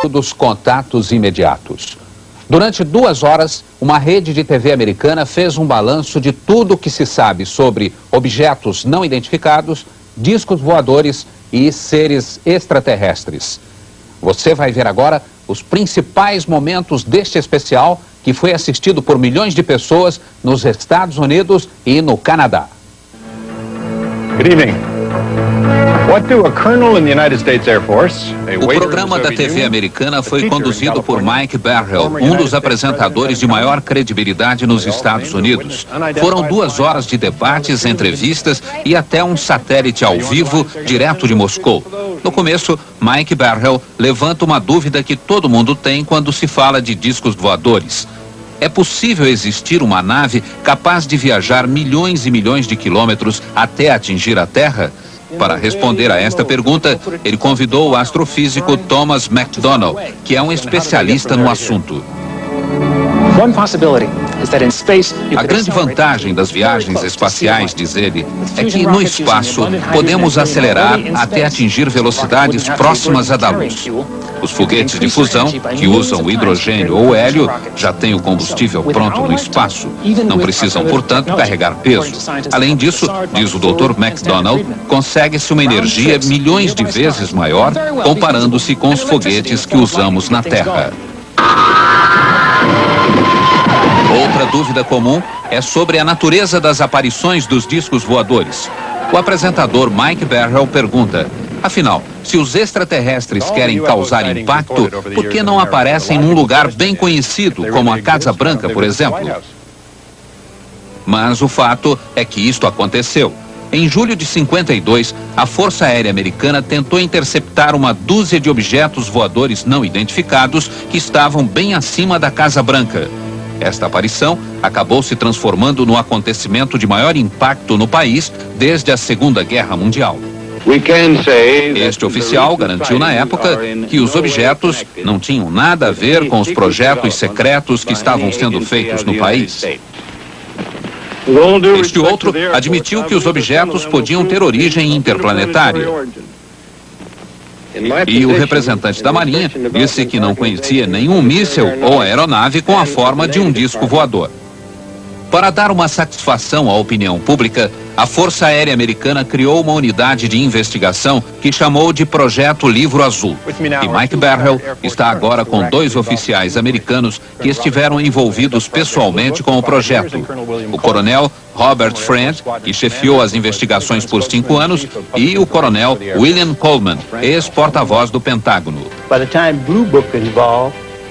Dos contatos imediatos. Durante 2 horas, uma rede de TV americana fez um balanço de tudo o que se sabe sobre objetos não identificados, discos voadores e seres extraterrestres. Você vai ver agora os principais momentos deste especial que foi assistido por milhões de pessoas nos Estados Unidos e no Canadá. Good evening. What do a colonel in the United States Air Force, O programa da TV americana foi conduzido por Mike Barrell, um dos apresentadores de maior credibilidade nos Estados Unidos. Foram 2 horas de debates, entrevistas e até um satélite ao vivo, direto de Moscou. No começo, Mike Barrell levanta uma dúvida que todo mundo tem quando se fala de discos voadores. É possível existir uma nave capaz de viajar milhões e milhões de quilômetros até atingir a Terra? Para responder a esta pergunta, ele convidou o astrofísico Thomas McDonald, que é um especialista no assunto. A grande vantagem das viagens espaciais, diz ele, é que no espaço podemos acelerar até atingir velocidades próximas à da luz. Os foguetes de fusão, que usam hidrogênio ou hélio, já têm o combustível pronto no espaço. Não precisam, portanto, carregar peso. Além disso, diz o Dr. McDonald, consegue-se uma energia milhões de vezes maior comparando-se com os foguetes que usamos na Terra. Outra dúvida comum é sobre a natureza das aparições dos discos voadores. O apresentador Mike Barrell pergunta: afinal, se os extraterrestres querem causar impacto, por que não aparecem num lugar bem conhecido, como a Casa Branca, por exemplo? Mas o fato é que isto aconteceu. Em julho de 52, a Força Aérea Americana tentou interceptar uma dúzia de objetos voadores não identificados que estavam bem acima da Casa Branca. Esta aparição acabou se transformando no acontecimento de maior impacto no país desde a Segunda Guerra Mundial. Este oficial garantiu na época que os objetos não tinham nada a ver com os projetos secretos que estavam sendo feitos no país. Este outro admitiu que os objetos podiam ter origem interplanetária. E o representante da Marinha disse que não conhecia nenhum míssil ou aeronave com a forma de um disco voador. Para dar uma satisfação à opinião pública, a Força Aérea Americana criou uma unidade de investigação que chamou de Projeto Livro Azul. E Mike Barrell está agora com 2 oficiais americanos que estiveram envolvidos pessoalmente com o projeto. O coronel Robert Friend, que chefiou as investigações por 5 anos, e o coronel William Coleman, ex-porta-voz do Pentágono.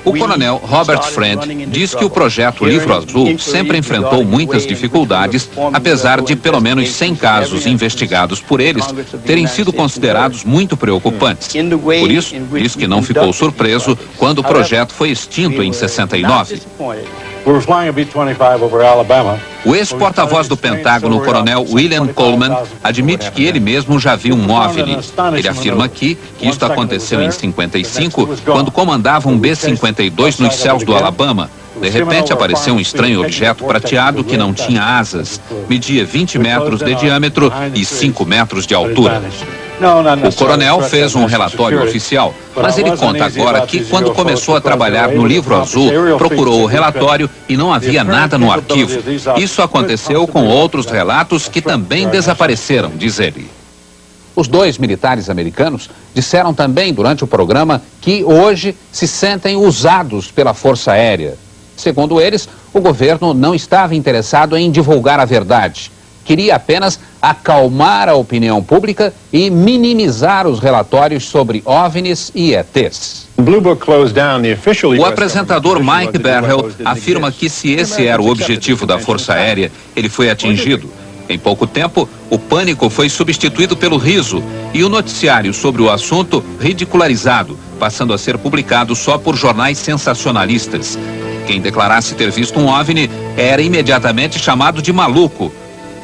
O coronel Robert Friend diz que o projeto Livro Azul sempre enfrentou muitas dificuldades, apesar de pelo menos 100 casos investigados por eles terem sido considerados muito preocupantes. Por isso, diz que não ficou surpreso quando o projeto foi extinto em 69. O ex-porta-voz do Pentágono, o coronel William Coleman, admite que ele mesmo já viu um OVNI. Ele afirma aqui que isto aconteceu em 55, quando comandava um B-52 nos céus do Alabama. De repente apareceu um estranho objeto prateado que não tinha asas, media 20 metros de diâmetro e 5 metros de altura. O coronel fez um relatório oficial, mas ele conta agora que quando começou a trabalhar no Livro Azul, procurou o relatório e não havia nada no arquivo. Isso aconteceu com outros relatos que também desapareceram, diz ele. Os 2 militares americanos disseram também durante o programa que hoje se sentem usados pela Força Aérea. Segundo eles, o governo não estava interessado em divulgar a verdade. Queria apenas acalmar a opinião pública e minimizar os relatórios sobre OVNIs e ETs. O apresentador Mike Barrell afirma que se esse era o objetivo da Força Aérea, ele foi atingido. Em pouco tempo, o pânico foi substituído pelo riso e o noticiário sobre o assunto ridicularizado, passando a ser publicado só por jornais sensacionalistas. Quem declarasse ter visto um OVNI era imediatamente chamado de maluco.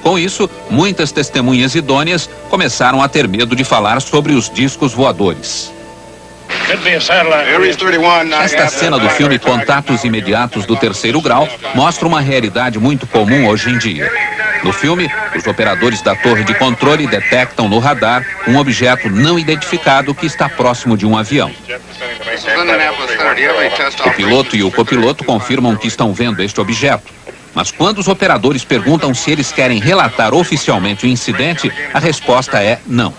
Com isso, muitas testemunhas idôneas começaram a ter medo de falar sobre os discos voadores. Esta cena do filme Contatos Imediatos do Terceiro Grau mostra uma realidade muito comum hoje em dia. No filme, os operadores da torre de controle detectam no radar um objeto não identificado que está próximo de um avião. O piloto e o copiloto confirmam que estão vendo este objeto. Mas quando os operadores perguntam se eles querem relatar oficialmente o incidente, a resposta é não.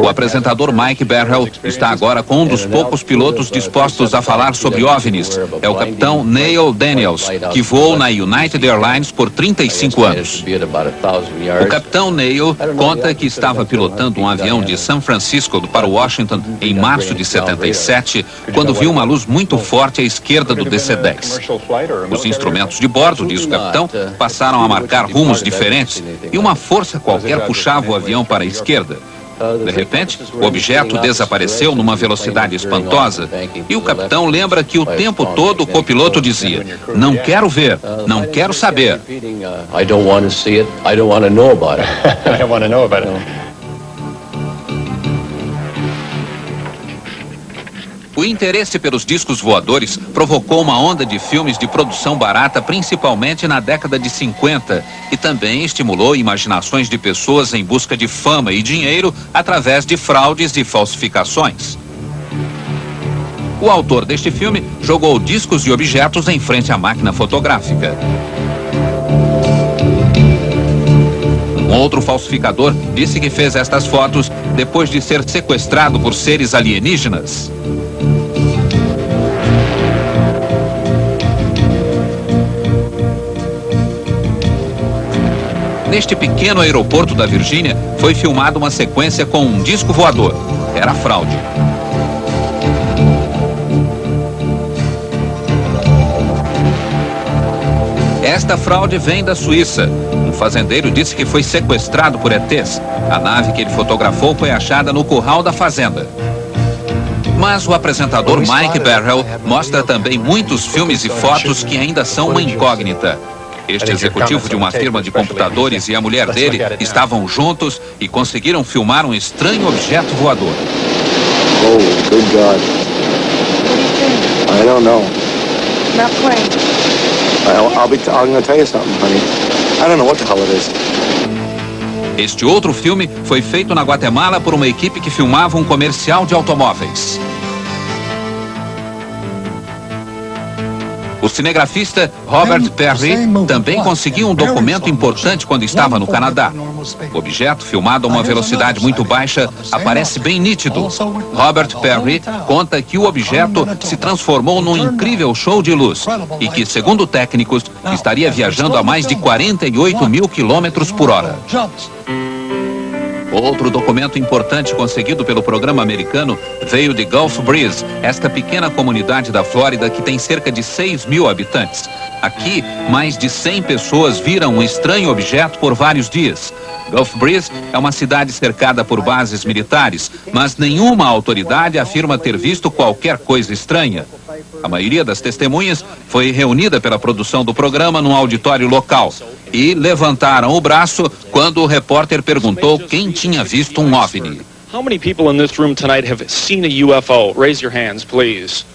O apresentador Mike Barrell está agora com um dos poucos pilotos dispostos a falar sobre OVNIs. É o capitão Neil Daniels, que voou na United Airlines por 35 anos. O capitão Neil conta que estava pilotando um avião de São Francisco para Washington em março de 77, quando viu uma luz muito forte à esquerda do DC-10. Os instrumentos de bordo, diz o capitão, passaram a marcar rumos diferentes e uma força qualquer puxava o avião para a esquerda. De repente, o objeto desapareceu numa velocidade espantosa e o capitão lembra que o tempo todo o copiloto dizia: não quero ver, não quero saber. O interesse pelos discos voadores provocou uma onda de filmes de produção barata, principalmente na década de 50, e também estimulou imaginações de pessoas em busca de fama e dinheiro através de fraudes e falsificações. O autor deste filme jogou discos e objetos em frente à máquina fotográfica. Um outro falsificador disse que fez estas fotos depois de ser sequestrado por seres alienígenas. Neste pequeno aeroporto da Virgínia, foi filmada uma sequência com um disco voador. Era fraude. Esta fraude vem da Suíça. Um fazendeiro disse que foi sequestrado por ETs. A nave que ele fotografou foi achada no curral da fazenda. Mas o apresentador Mike Barrell mostra também muitos filmes e fotos que ainda são uma incógnita. Este executivo de uma firma de computadores e a mulher dele estavam juntos e conseguiram filmar um estranho objeto voador. Oh, good God. I don't know. Not playing. I'm going to tell you something, honey. I don't know what the hell it is. Este outro filme foi feito na Guatemala por uma equipe que filmava um comercial de automóveis. O cinegrafista Robert Perry também conseguiu um documento importante quando estava no Canadá. O objeto, filmado a uma velocidade muito baixa, aparece bem nítido. Robert Perry conta que o objeto se transformou num incrível show de luz e que, segundo técnicos, estaria viajando a mais de 48 mil quilômetros por hora. Outro documento importante conseguido pelo programa americano veio de Gulf Breeze, esta pequena comunidade da Flórida que tem cerca de 6 mil habitantes. Aqui, mais de 100 pessoas viram um estranho objeto por vários dias. Gulf Breeze é uma cidade cercada por bases militares, mas nenhuma autoridade afirma ter visto qualquer coisa estranha. A maioria das testemunhas foi reunida pela produção do programa num auditório local e levantaram o braço quando o repórter perguntou quem tinha visto um OVNI. How many people in this room tonight have seen a UFO? Raise your hands, please.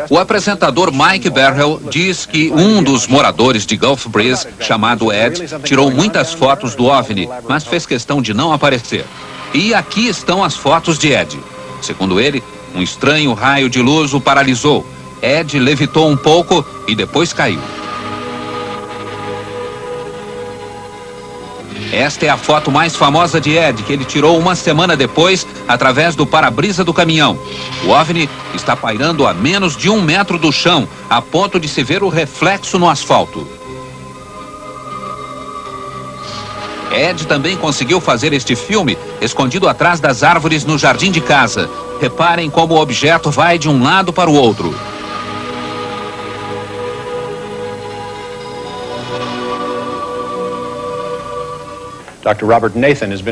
O apresentador Mike Barrell diz que um dos moradores de Gulf Breeze, chamado Ed, tirou muitas fotos do OVNI, mas fez questão de não aparecer. E aqui estão as fotos de Ed. Segundo ele, um estranho raio de luz o paralisou. Ed levitou um pouco e depois caiu. Esta é a foto mais famosa de Ed, que ele tirou uma semana depois, através do para-brisa do caminhão. O OVNI está pairando a menos de 1 metro do chão, a ponto de se ver o reflexo no asfalto. Ed também conseguiu fazer este filme escondido atrás das árvores no jardim de casa. Reparem como o objeto vai de um lado para o outro.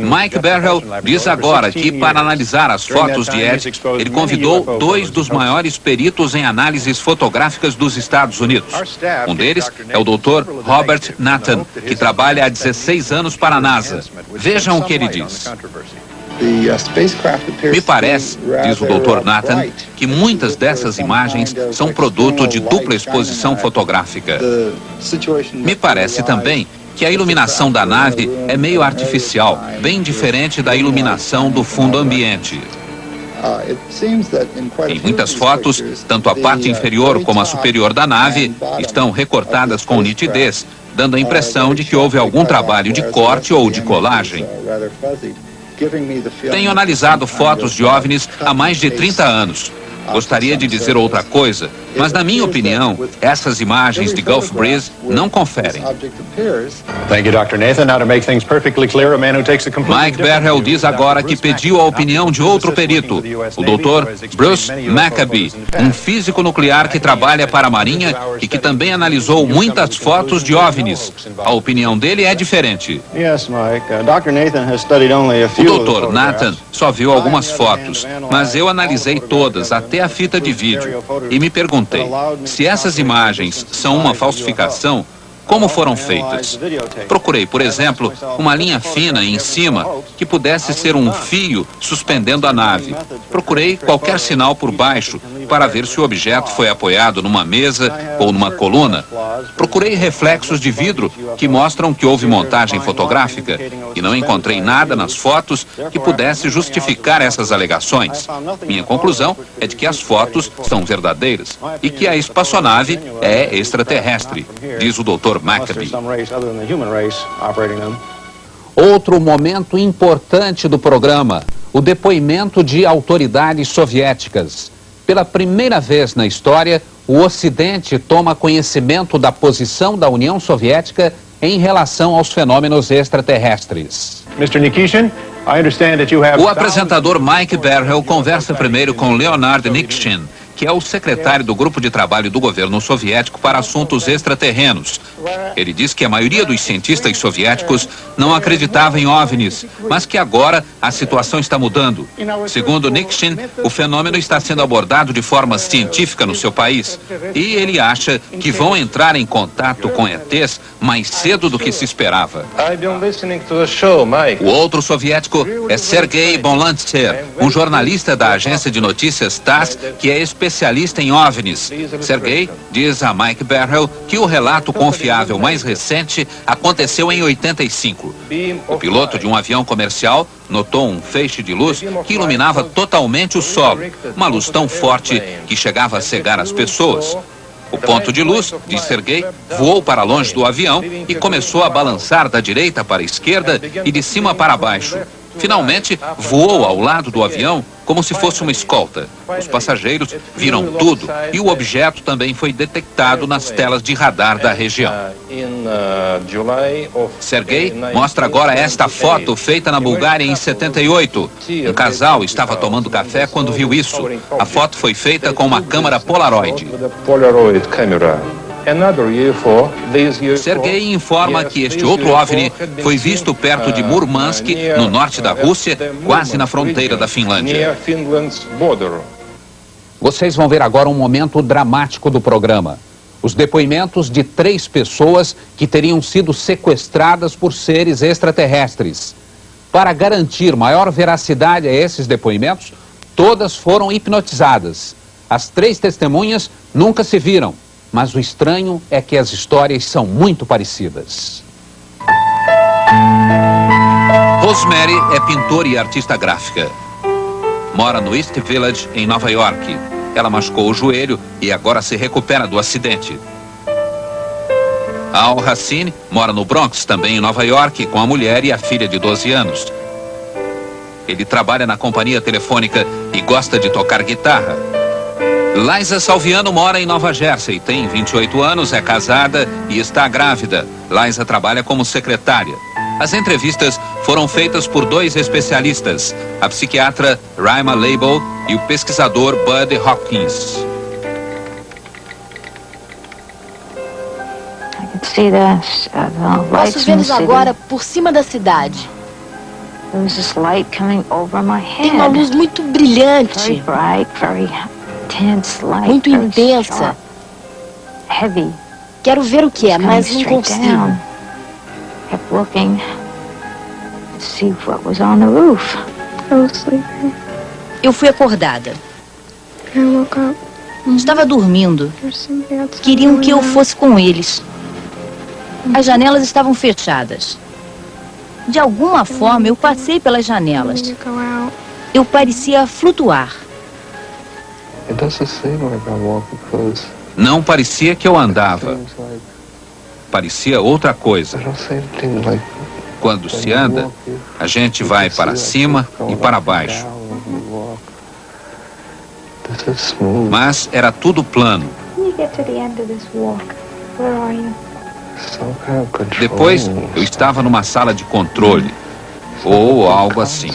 Mike Barrell diz agora que, para analisar as fotos de Ed, ele convidou 2 dos maiores peritos em análises fotográficas dos Estados Unidos. Um deles é o Dr. Robert Nathan, que trabalha há 16 anos para a NASA. Vejam o que ele diz. Me parece, diz o Dr. Nathan, que muitas dessas imagens são produto de dupla exposição fotográfica. Me parece também que a iluminação da nave é meio artificial, bem diferente da iluminação do fundo ambiente. Em muitas fotos, tanto a parte inferior como a superior da nave estão recortadas com nitidez, dando a impressão de que houve algum trabalho de corte ou de colagem. Tenho analisado fotos de OVNIs há mais de 30 anos. Gostaria de dizer outra coisa, mas na minha opinião, essas imagens de Gulf Breeze não conferem. Thank you, Dr. Nathan. Now to make things perfectly clear, a man who takes a completely Mike Berhel diz agora que pediu a opinião de outro perito, o Dr. Bruce Maccabee, um físico nuclear que trabalha para a Marinha e que também analisou muitas fotos de OVNIs. A opinião dele é diferente. Yes, Mike. Dr. Nathan has studied only a O few of the Dr. Nathan photographs. só viu algumas fotos, mas eu analisei todas, até a fita de vídeo, e me perguntei, se essas imagens são uma falsificação, como foram feitas? Procurei, por exemplo, uma linha fina em cima que pudesse ser um fio suspendendo a nave. Procurei qualquer sinal por baixo para ver se o objeto foi apoiado numa mesa ou numa coluna. Procurei reflexos de vidro que mostram que houve montagem fotográfica e não encontrei nada nas fotos que pudesse justificar essas alegações. Minha conclusão é de que as fotos são verdadeiras e que a espaçonave é extraterrestre, diz o Dr. Maccabee. Outro momento importante do programa, o depoimento de autoridades soviéticas. Pela primeira vez na história, o Ocidente toma conhecimento da posição da União Soviética em relação aos fenômenos extraterrestres. Mr. Nikishin, I understand that you have O apresentador Mike Berhel conversa primeiro com Leonard Nikishin, que é o secretário do grupo de trabalho do governo soviético para assuntos extraterrenos. Ele diz que a maioria dos cientistas soviéticos não acreditava em OVNIs, mas que agora a situação está mudando. Segundo Nikishin, o fenômeno está sendo abordado de forma científica no seu país e ele acha que vão entrar em contato com ETs mais cedo do que se esperava. O outro soviético é Sergei Bonlantsev, um jornalista da agência de notícias TASS que é especialista em OVNIs. Sergei diz a Mike Berhel que o relato confiável mais recente aconteceu em 85. O piloto de um avião comercial notou um feixe de luz que iluminava totalmente o solo, uma luz tão forte que chegava a cegar as pessoas. O ponto de luz, diz Sergei, voou para longe do avião e começou a balançar da direita para a esquerda e de cima para baixo. Finalmente, voou ao lado do avião como se fosse uma escolta. Os passageiros viram tudo e o objeto também foi detectado nas telas de radar da região. Sergei mostra agora esta foto feita na Bulgária em 78. Um casal estava tomando café quando viu isso. A foto foi feita com uma câmera Polaroid. Sergei informa que este outro OVNI foi visto perto de Murmansk, no norte da Rússia, quase na fronteira da Finlândia. Vocês vão ver agora um momento dramático do programa. Os depoimentos de 3 pessoas que teriam sido sequestradas por seres extraterrestres. Para garantir maior veracidade a esses depoimentos, todas foram hipnotizadas. As 3 testemunhas nunca se viram. Mas o estranho é que as histórias são muito parecidas. Rosemary é pintora e artista gráfica. Mora no East Village, em Nova York. Ela machucou o joelho e agora se recupera do acidente. Al Hassin mora no Bronx, também em Nova York, com a mulher e a filha de 12 anos. Ele trabalha na companhia telefônica e gosta de tocar guitarra. Liza Salviano mora em Nova Jersey, tem 28 anos, é casada e está grávida. Liza trabalha como secretária. As entrevistas foram feitas por 2 especialistas, a psiquiatra Raima Leibel e o pesquisador Bud Hopkins. Posso vê-los agora por cima da cidade. Tem uma luz muito brilhante, muito intensa. Quero ver o que é, mas não consigo. Eu fui acordada. Estava dormindo. Queriam que eu fosse com eles. As janelas estavam fechadas. De alguma forma, eu passei pelas janelas. Eu parecia flutuar. Não parecia que eu andava. Parecia outra coisa. Quando se anda, a gente vai para cima e para baixo. Mas era tudo plano. Depois, eu estava numa sala de controle, ou algo assim.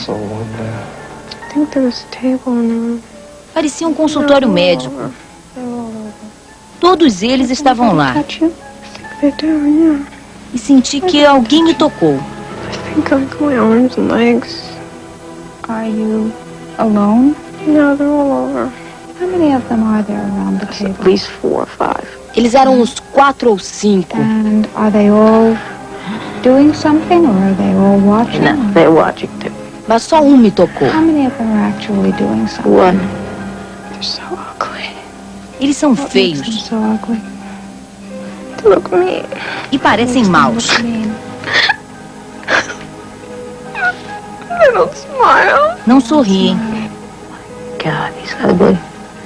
Parecia um consultório médico. Todos eles estavam lá. E senti que alguém me tocou. Are you alone? No, they're all over. How many of them are there around the table? At least 4 or 5. Eles eram uns 4 ou 5. And are they all doing something or are they all watching? No, they're watching too. Mas só um me tocou. How many of them are actually doing something? One. They're so ugly. Eles são What makes them feios so ugly? They look mean. e parecem maus. They look mean. They don't smile. Não sorriem. God, he's ugly.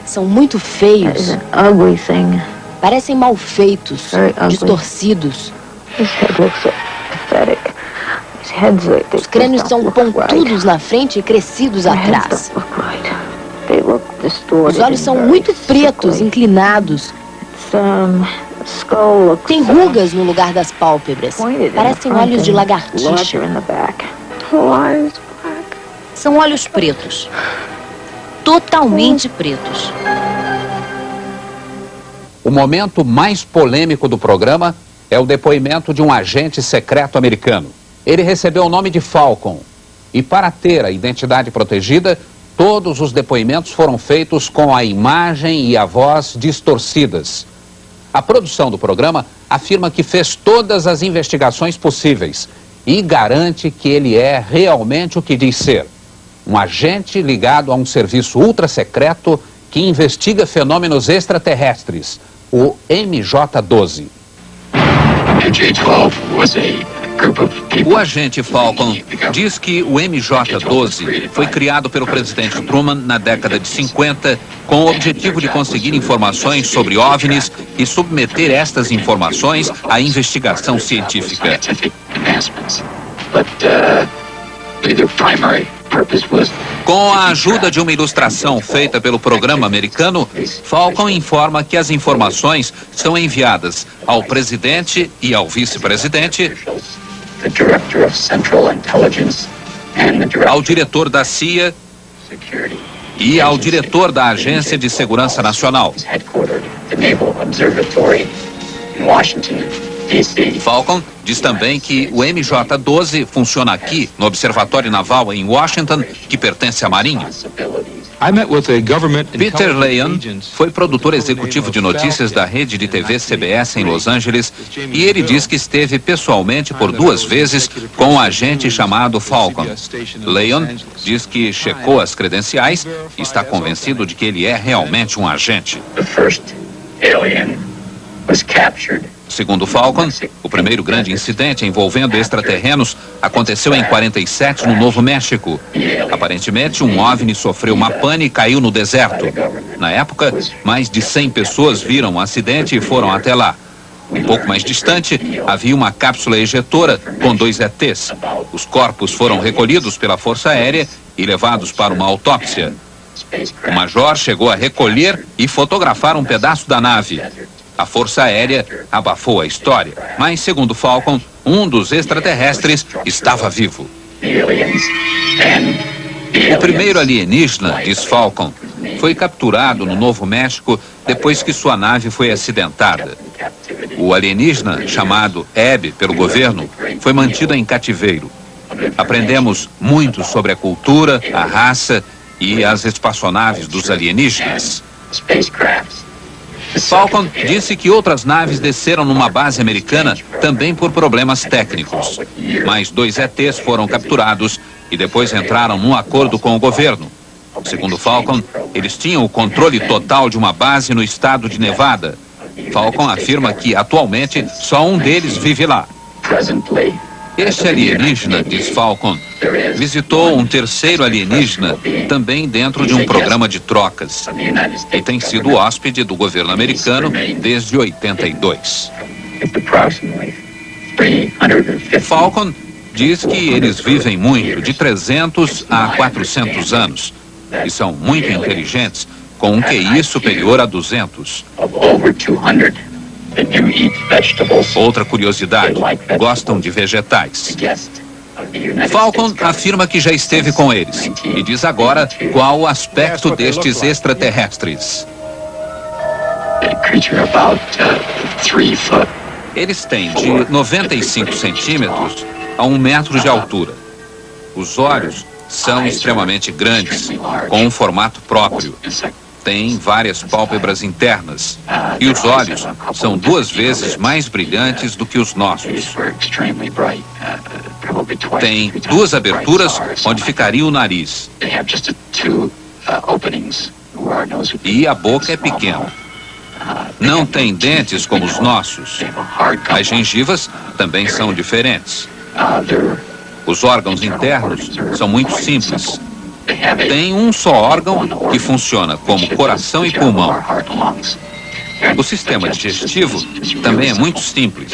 São muito That is feios. an ugly thing. Parecem mal feitos, Very ugly. distorcidos. His head looks so pathetic. His head's like Os crânios são pontudos na frente e crescidos atrás. Os olhos são muito pretos, inclinados. Tem rugas no lugar das pálpebras. Parecem olhos de lagartixa. São olhos pretos. Totalmente pretos. O momento mais polêmico do programa é o depoimento de um agente secreto americano. Ele recebeu o nome de Falcon. E para ter a identidade protegida, todos os depoimentos foram feitos com a imagem e a voz distorcidas. A produção do programa afirma que fez todas as investigações possíveis e garante que ele é realmente o que diz ser. Um agente ligado a um serviço ultra-secreto que investiga fenômenos extraterrestres, o MJ-12. O agente Falcon diz que o MJ-12 foi criado pelo presidente Truman na década de 50 com o objetivo de conseguir informações sobre OVNIs e submeter estas informações à investigação científica. Com a ajuda de uma ilustração feita pelo programa americano, Falcon informa que as informações são enviadas ao presidente e ao vice-presidente, ao diretor da CIA e ao diretor da Agência de Segurança Nacional. Falcon diz também que o MJ-12 funciona aqui, no Observatório Naval em Washington, que pertence à Marinha. Peter Leon foi produtor executivo de notícias da rede de TV CBS em Los Angeles e ele diz que esteve pessoalmente por 2 vezes com um agente chamado Falcon. Leon diz que checou as credenciais e está convencido de que ele é realmente um agente. Segundo Falcon, o primeiro grande incidente envolvendo extraterrenos aconteceu em 47 no Novo México. Aparentemente, um OVNI sofreu uma pane e caiu no deserto. Na época, mais de 100 pessoas viram o acidente e foram até lá. Um pouco mais distante, havia uma cápsula ejetora com 2 ETs. Os corpos foram recolhidos pela Força Aérea e levados para uma autópsia. O major chegou a recolher e fotografar um pedaço da nave. A Força Aérea abafou a história, mas, segundo Falcon, um dos extraterrestres estava vivo. O primeiro alienígena, diz Falcon, foi capturado no Novo México depois que sua nave foi acidentada. O alienígena, chamado Abby pelo governo, foi mantido em cativeiro. Aprendemos muito sobre a cultura, a raça e as espaçonaves dos alienígenas. Falcon disse que outras naves desceram numa base americana também por problemas técnicos. Mas 2 ETs foram capturados e depois entraram num acordo com o governo. Segundo Falcon, eles tinham o controle total de uma base no estado de Nevada. Falcon afirma que, atualmente, só um deles vive lá. Este alienígena, diz Falcon, visitou um terceiro alienígena também dentro de um programa de trocas e tem sido hóspede do governo americano desde 82. Falcon diz que eles vivem muito, de 300 a 400 anos, e são muito inteligentes, com um QI superior a 200. Outra curiosidade, gostam de vegetais. Falcon afirma que já esteve com eles e diz agora qual o aspecto destes extraterrestres. Eles têm de 95 centímetros a 1 metro de altura. Os olhos são extremamente grandes, com um formato próprio. Tem várias pálpebras internas e os olhos são 2 vezes mais brilhantes do que os nossos. Tem 2 aberturas onde ficaria o nariz. E a boca é pequena. Não tem dentes como os nossos. As gengivas também são diferentes. Os órgãos internos são muito simples. Tem um só órgão que funciona como coração e pulmão. O sistema digestivo também é muito simples.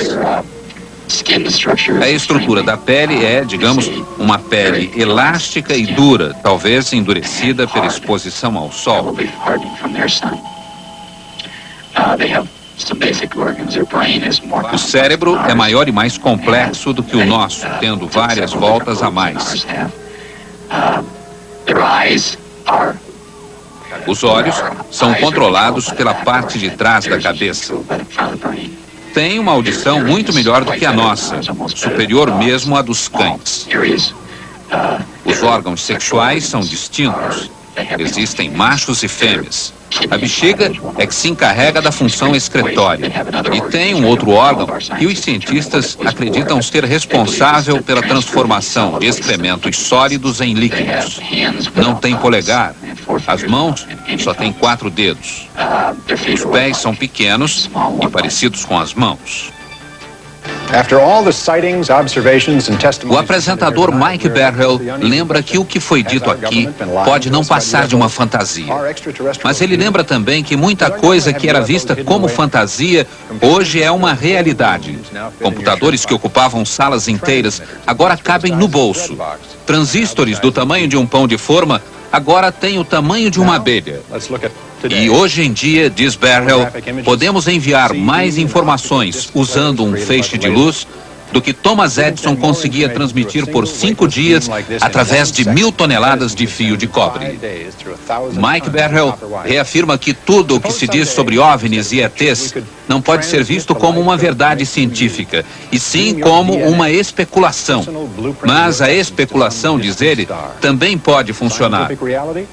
A estrutura da pele é, digamos, uma pele elástica e dura, talvez endurecida pela exposição ao sol. O cérebro é maior e mais complexo do que o nosso, tendo várias voltas a mais. Os olhos são controlados pela parte de trás da cabeça. Tem uma audição muito melhor do que a nossa, superior mesmo à dos cães. Os órgãos sexuais são distintos. Existem machos e fêmeas. A bexiga é que se encarrega da função excretória. E tem um outro órgão que os cientistas acreditam ser responsável pela transformação de excrementos sólidos em líquidos. Não tem polegar. As mãos só têm 4 dedos. Os pés são pequenos e parecidos com as mãos. O apresentador Mike Berhel lembra que o que foi dito aqui pode não passar de uma fantasia. Mas ele lembra também que muita coisa que era vista como fantasia hoje é uma realidade. Computadores que ocupavam salas inteiras agora cabem no bolso. Transistores do tamanho de um pão de forma agora têm o tamanho de uma abelha. E hoje em dia, diz Berhel, podemos enviar mais informações usando um feixe de luz do que Thomas Edison conseguia transmitir por 5 dias através de 1000 toneladas de fio de cobre. Mike Berhel reafirma que tudo o que se diz sobre OVNIs e ETs não pode ser visto como uma verdade científica, e sim como uma especulação. Mas a especulação, diz ele, também pode funcionar.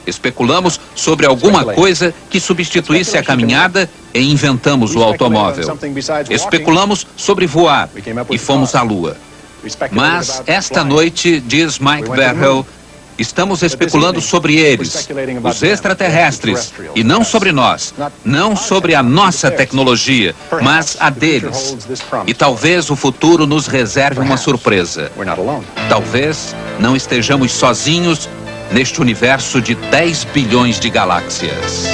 Especulamos sobre alguma coisa que substituísse a caminhada e inventamos o automóvel. Especulamos sobre voar e fomos à Lua. Mas esta noite, diz Mike Berhel, estamos especulando sobre eles, os extraterrestres, e não sobre nós, não sobre a nossa tecnologia, mas a deles. E talvez o futuro nos reserve uma surpresa. Talvez não estejamos sozinhos neste universo de 10 bilhões de galáxias.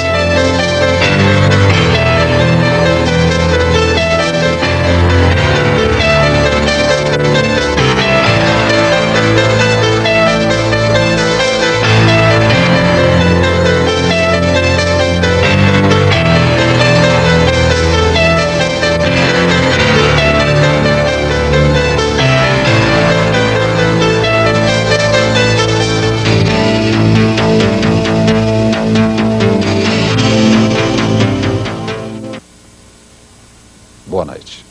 Boa noite.